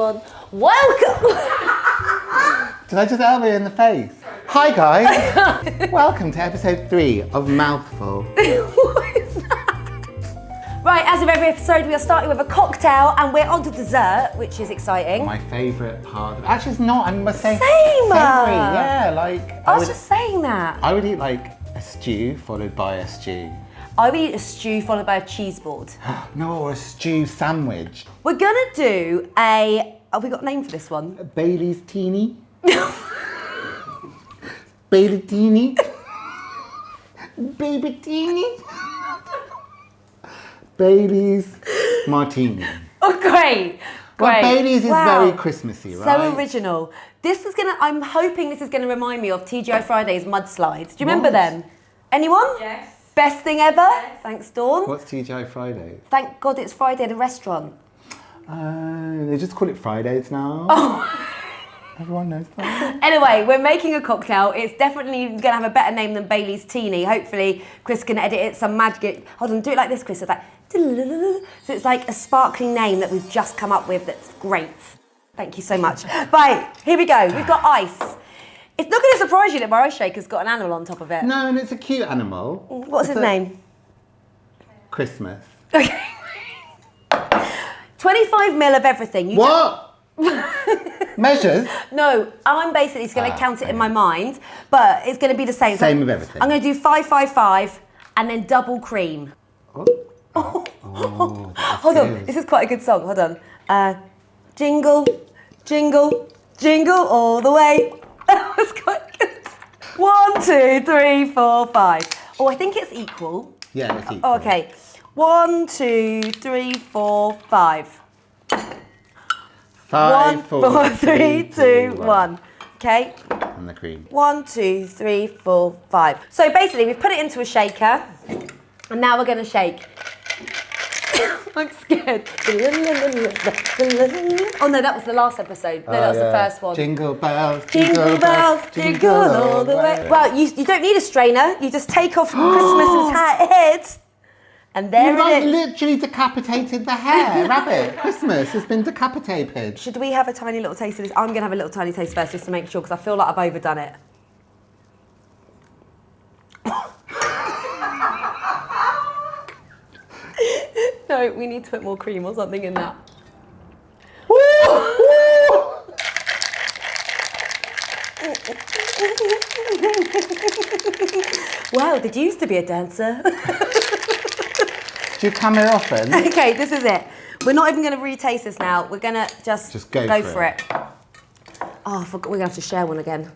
everyone. Welcome! Did I just elbow you in the face? Hi guys! Welcome to episode 3 of Mouthful. What is that? Right, as of every episode, we are starting with a cocktail and we're on to dessert, which is exciting. My favourite part. Actually, it's not, I must say. Same! Savoury, yeah, like. I was just saying that. I would eat like a stew followed by a stew. I would eat a stew followed by a cheese board. No, or a stew sandwich. We're gonna do a, have we got a name for this one? Baileystini. Baileystini. Baileystini. Bailey's martini. Oh, great. Well, Great. Bailey's is Wow. very Christmassy, right? So original. This is gonna, I'm hoping this is gonna remind me of TGI Fridays mudslides. Do you remember them? Anyone? Yes. Best thing ever? Yes. Thanks, Dawn. What's TGI Friday? Thank God it's Friday at a restaurant. They just call it Fridays now. Oh. Everyone knows that. Anyway, we're making a cocktail. It's definitely going to have a better name than Baileystini. Hopefully, Chris can edit it, some magic. Hold on, do it like this, Chris. It's like, so it's like a sparkling name that we've just come up with that's great. Thank you so much. Right, here we go. We've got ice. It's not going to surprise you that my ice shaker's got an animal on top of it. No, and it's a cute animal. What's his name? Christmas. Okay. 25ml of everything. You What? Measures? No, I'm basically just going to count it in my mind, but it's going to be the same. Same with everything. I'm going to do 5, 5, 5, and then double cream. Oh, that's Hold on, good. this is quite a good song. Hold on. Jingle, jingle, jingle all the way. That was quite good. 1, 2, 3, 4, 5. Oh, I think it's equal. Yeah, it's equal. Oh, okay. 1, 2, 3, 4, 5. 5, 4, 3, 2, 1. Okay. And the cream. 1, 2, 3, 4, 5. So basically, we've put it into a shaker, and now we're going to shake. I'm scared. Oh no, that was the last episode. No, that was the first one. Jingle bells, Jingle bells, jingle all the way. Well, you don't need a strainer. You just take off Christmas's head, and there You it like is. literally decapitated the hair. Rabbit, Christmas has been decapitated. Should we have a tiny little taste of this? I'm going to have a little tiny taste first, just to make sure, because I feel like I've overdone it. No, we need to put more cream or something in that. Wow, did you used to be a dancer? Do you come here often? Okay, this is it. We're not even going to retaste this now. We're going to just go for it. Oh, I forgot we're going to have to share one again.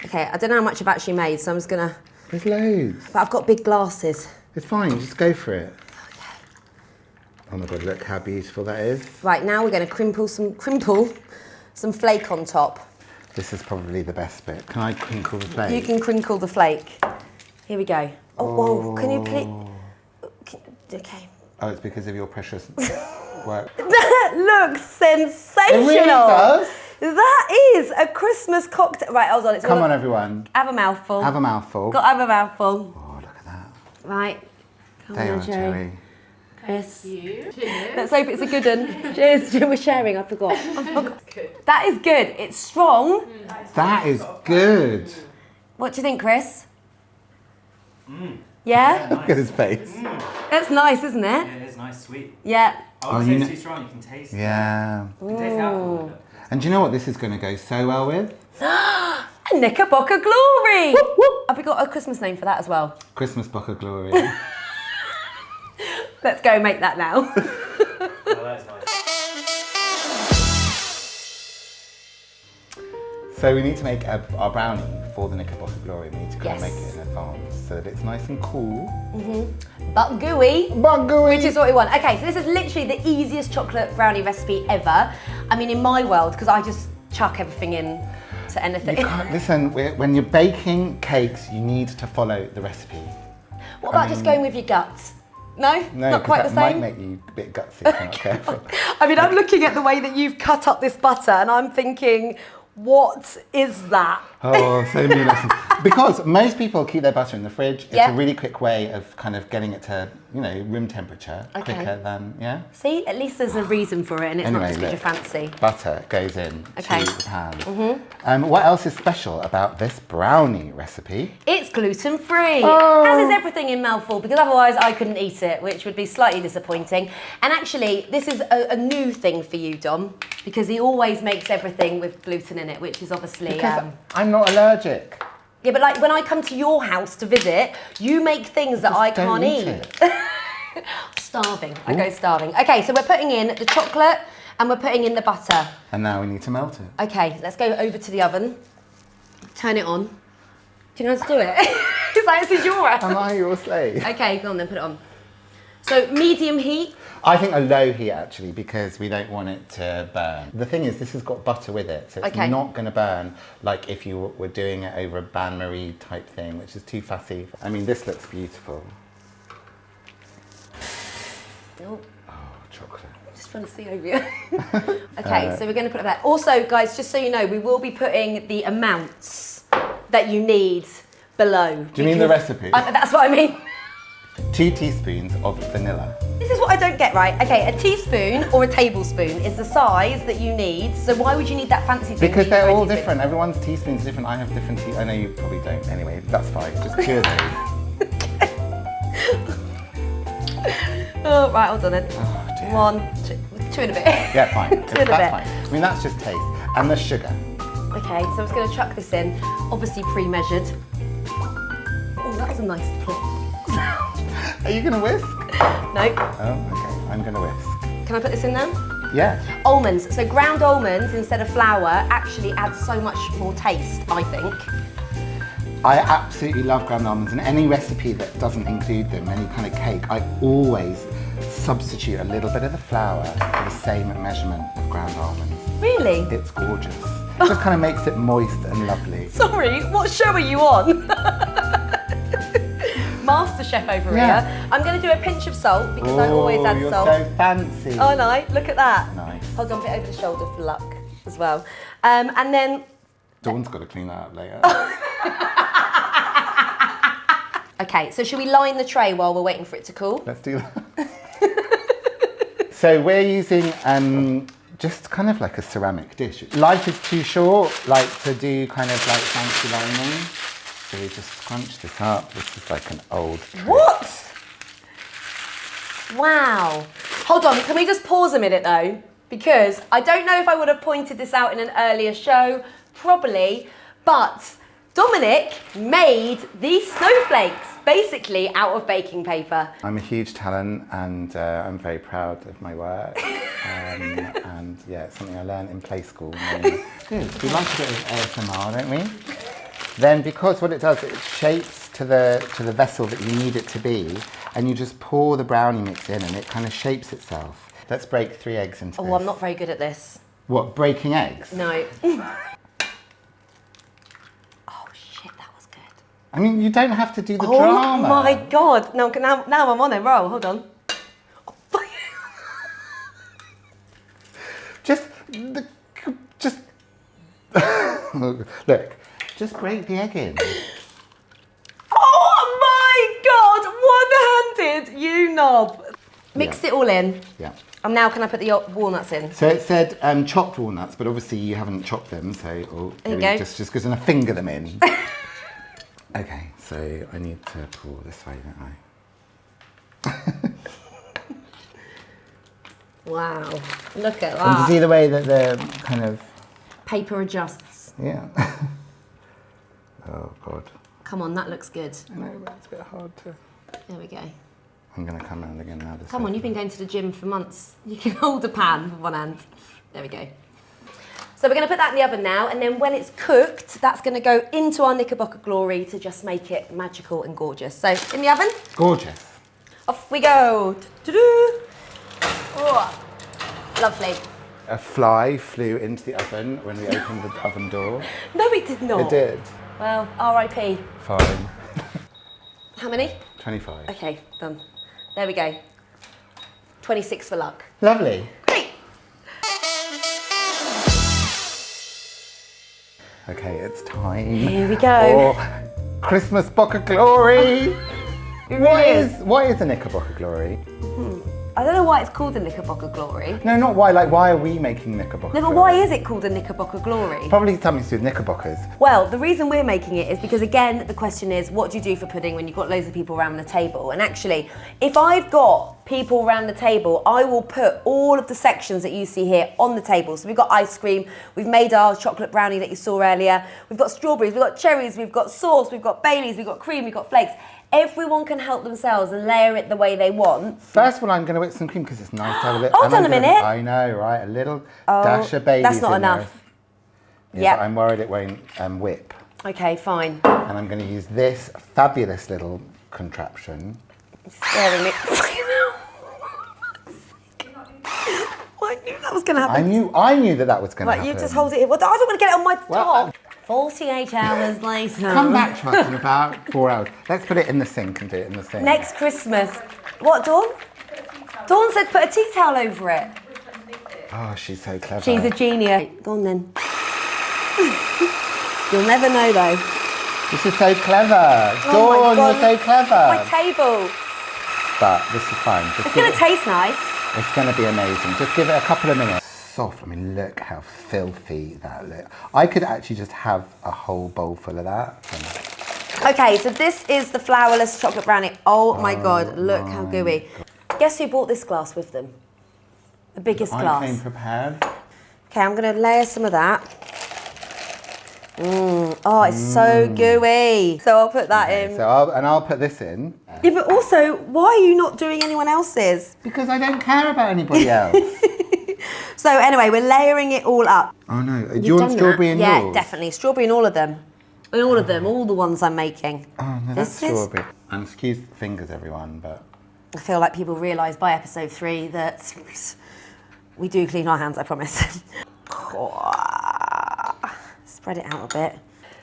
Okay, I don't know how much I've actually made, so I'm just going to... There's loads. But I've got big glasses. It's fine, just go for it. Oh my God, look how beautiful that is. Right, now we're going to crinkle some flake on top. This is probably the best bit. Can I crinkle the flake? You can crinkle the flake. Here we go. Oh, whoa, can you please... Okay. Oh, it's because of your precious work. That looks sensational. It really does. That is a Christmas cocktail. Right, hold on. It's Come all on, everyone. Have a mouthful. Have a mouthful. Got to have a mouthful. Oh, look at that. Right. Come They on, are Jerry. Jerry. Chris. You. Cheers. Let's hope it's a good one. Cheers. We're sharing. I forgot. That is good. It's strong. That is good. What do you think, Chris? Yeah? Look at his face. That's nice, isn't it? Yeah, it is nice, sweet. Yeah. I would Oh, say you it's know- too strong, you can taste it. Yeah. You can taste the alcohol with it. And do you know what this is going to go so well with? Knickerbocker Glory. Have we got a Christmas name for that as well? Christmasbocker Glory. Let's go make that now. Oh, that is nice. So we need to make our brownie for the Knickerbocker Glory. We need to go and Yes. make it in advance so that it's nice and cool. But gooey. But gooey. Which is what we want. Okay, so this is literally the easiest chocolate brownie recipe ever. I mean, in my world, because I just chuck everything in to anything. You can't, listen, when you're baking cakes, you need to follow the recipe. What about just going with your guts? No? No, Not quite the because that same? might make you a bit gutsy if you're not careful. I mean, I'm looking at the way that you've cut up this butter and I'm thinking, what is that? Oh, so many lessons. Because most people keep their butter in the fridge. It's Yeah. a really quick way of kind of getting it to you know, room temperature, Okay. quicker than, yeah? See, at least there's a reason for it and it's not Anyway, just because look. you're fancy. Butter goes in Okay. to the pan. What else is special about this brownie recipe? It's gluten-free, Oh. as is everything in Mouthful, because otherwise I couldn't eat it, which would be slightly disappointing. And actually, this is a new thing for you, Dom, because he always makes everything with gluten in it, which is obviously... Because I'm not allergic. Yeah, but like when I come to your house to visit, you make things that I Don't can't eat eat. it. Starving. I go starving. Okay, so we're putting in the chocolate and we're putting in the butter. And now we need to melt it. Okay, let's go over to the oven. Turn it on. Do you know how to do it? It's like this is your house. Am I your slave? Okay, go on then, put it on. So medium heat. I think a low heat actually, because we don't want it to burn. The thing is, this has got butter with it, so it's Okay. not going to burn like if you were doing it over a bain-marie type thing, which is too fussy. I mean, this looks beautiful. Oh, Oh, chocolate. just trying to see over you. Okay, so we're going to put that. Also, guys, just so you know, we will be putting the amounts that you need below. Do you mean the recipe? That's what I mean. 2 teaspoons of vanilla. This is what I don't get right. Okay, a teaspoon or a tablespoon is the size that you need. So why would you need that fancy thing? Because that you they're throw all a teaspoon? different. Everyone's teaspoon's different. I have different I know you probably don't. Anyway, that's fine. Just 2 of those. Oh, right, hold on then. Oh, dear. 1, 2 in a bit. Yeah, fine. Two in a That's bit. fine. I mean, that's just taste. And the sugar. Okay, so I'm just going to chuck this in, obviously pre-measured. Oh, that was a nice plop. Are you going to whisk? No. Oh, okay. I'm going to whisk. Can I put this in there? Yeah. Almonds. So ground almonds instead of flour actually adds so much more taste, I think. I absolutely love ground almonds, and any recipe that doesn't include them, any kind of cake, I always substitute a little bit of the flour for the same measurement of ground almonds. Really? It's gorgeous. It just kind of makes it moist and lovely. Sorry, what show are you on? Master chef over Yeah. here. I'm going to do a pinch of salt because I always add you're salt. so fancy. Oh no, look at that. Nice. Hold on, a bit over the shoulder for luck as well. And then, Dawn's got to clean that up later. okay, so should we line the tray while we're waiting for it to cool? Let's do that. So we're using just kind of like a ceramic dish. Life is too short, like to do kind of like fancy lining. So we just scrunch this up. This is like an old trick. What? Wow. Hold on, can we just pause a minute though? Because I don't know if I would have pointed this out in an earlier show, probably, but Dominic made these snowflakes basically out of baking paper. I'm a huge talent, and I'm very proud of my work. And yeah, it's something I learned in play school. Good. We like a bit of ASMR, don't we? Then, because what it does, it shapes to the vessel that you need it to be, and you just pour the brownie mix in, and it kind of shapes itself. Let's break 3 eggs into this. Oh, I'm not very good at this. What, breaking eggs? No. Oh shit, that was good. I mean, you don't have to do the Oh drama. my god. No, now I'm on a roll. Hold on. Just look, just break the egg in. Oh my god! One-handed, you knob. Mixed it all in. Yeah. And now can I put the walnuts in? So it said chopped walnuts, but obviously you haven't chopped them, so There you go. just going to finger them in. Okay, so I need to pour this way, don't I? Wow. Look at And you that. see the way that they're kind of, Paper adjusts. yeah. Oh God. Come on, that looks good. I know, but it's a bit hard to. There we go. I'm going to come round again now. Come on, you've been going to the gym for months. You can hold a pan with one hand. There we go. So we're going to put that in the oven now, and then when it's cooked, that's going to go into our Knickerbocker Glory to just make it magical and gorgeous. So in the oven, Gorgeous. off we go. Do-do-do. Oh, lovely. A fly flew into the oven when we opened the oven door. No, it did not. It did. Well, R.I.P. Fine. How many? 25. Okay, done. There we go. 26 for luck. Lovely. Great. Okay, it's time. Here we go. For Christmasbocker Glory. It really is. What is a Knickerbocker Glory? I don't know why it's called the Knickerbocker Glory. No, not why. Like, why are we making Knickerbocker No, but Glory? why is it called the Knickerbocker Glory? Probably something to do with knickerbockers. Well, the reason we're making it is because, again, the question is, what do you do for pudding when you've got loads of people around the table? And actually, if I've got people around the table, I will put all of the sections that you see here on the table. So we've got ice cream, we've made our chocolate brownie that you saw earlier, we've got strawberries, we've got cherries, we've got sauce, we've got Baileys, we've got cream, we've got flakes. Everyone can help themselves and layer it the way they want. First of all, I'm going to whip some cream because it's nice to have a bit. Hold on a minute. I know, right? A little dash of Baileys. That's not in there. enough. Yeah, Yep. but I'm worried it won't whip. Okay, fine. And I'm going to use this fabulous little contraption. Scaring me. I knew that was going to happen. I knew that was going to Right, happen. you just hold it here. Well, I don't want to get it on my Well, top. 48 hours later. Come back to us in about 4 hours. Let's put it in the sink and do it in the sink. Next Christmas. What, Dawn? Dawn said put a tea towel over it. Oh, she's so clever. She's a genius. Go on then. You'll never know though. This is so clever. Oh my Dawn, God. you're so clever. My table. But this is fine. Just It's give going to taste nice. It's going to be amazing. Just give it a couple of minutes. Soft. I mean, look how filthy that looks. I could actually just have a whole bowl full of that. Okay, so this is the flourless chocolate brownie. Oh my God, look how gooey. Guess who bought this glass with them? The biggest I glass. came prepared. Okay, I'm going to layer some of that. Oh, it's so gooey. So I'll put that in. So I'll put this in. Yeah, but also, why are you not doing anyone else's? Because I don't care about anybody else. So anyway, we're layering it all up. Oh no, do you You've want done strawberry that? in Yeah, yours? definitely. Strawberry in all of them. In all of them, all the ones I'm making. Oh no, that's This is- strawberry. And excuse the fingers, everyone, but... I feel like people realise by episode 3 that we do clean our hands, I promise. Spread it out a bit.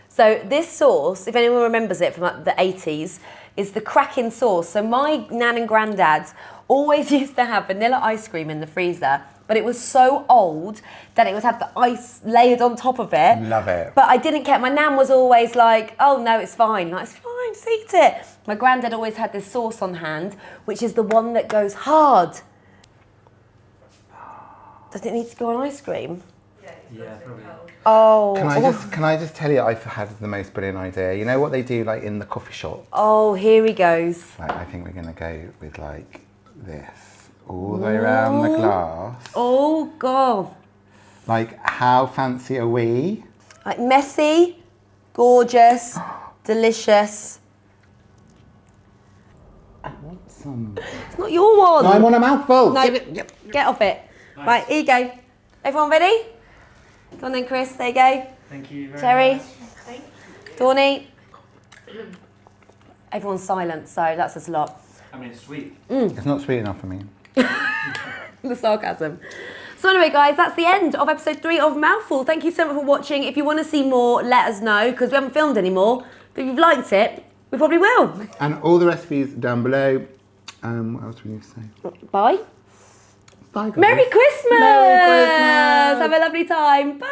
So this sauce, if anyone remembers it from like the 80s, is the cracking sauce. So my nan and granddad always used to have vanilla ice cream in the freezer, but it was so old that it would have the ice layered on top of it. Love it. But I didn't care. My nan was always like, oh no, it's fine. Like, it's fine, just eat it. My granddad always had this sauce on hand, which is the one that goes hard. Does it need to go on ice cream? Yeah, probably. Oh. Can I just tell you, I've had the most brilliant idea. You know what they do like in the coffee shop? Oh, here he goes. Like, I think we're going to go with like this all the way around the glass. Oh, God. Like, how fancy are we? Like messy, gorgeous, delicious. I want some. It's not your one. No, I want a mouthful. No, Give it. Yep. get off it. Nice. Right, here you go. Everyone ready? Go on then, Chris. There you go. Thank you very Cherry. much. Dawny. Everyone's silent, so that says a lot. I mean, it's sweet. It's not sweet enough for me. The sarcasm. So anyway, guys, that's the end of episode 3 of Mouthful. Thank you so much for watching. If you want to see more, let us know, because we haven't filmed any more. But if you've liked it, we probably will. And all the recipes down below. What else do we need to say? Bye. Bye, guys. Merry Christmas! Merry Christmas! Have a lovely time. Bye!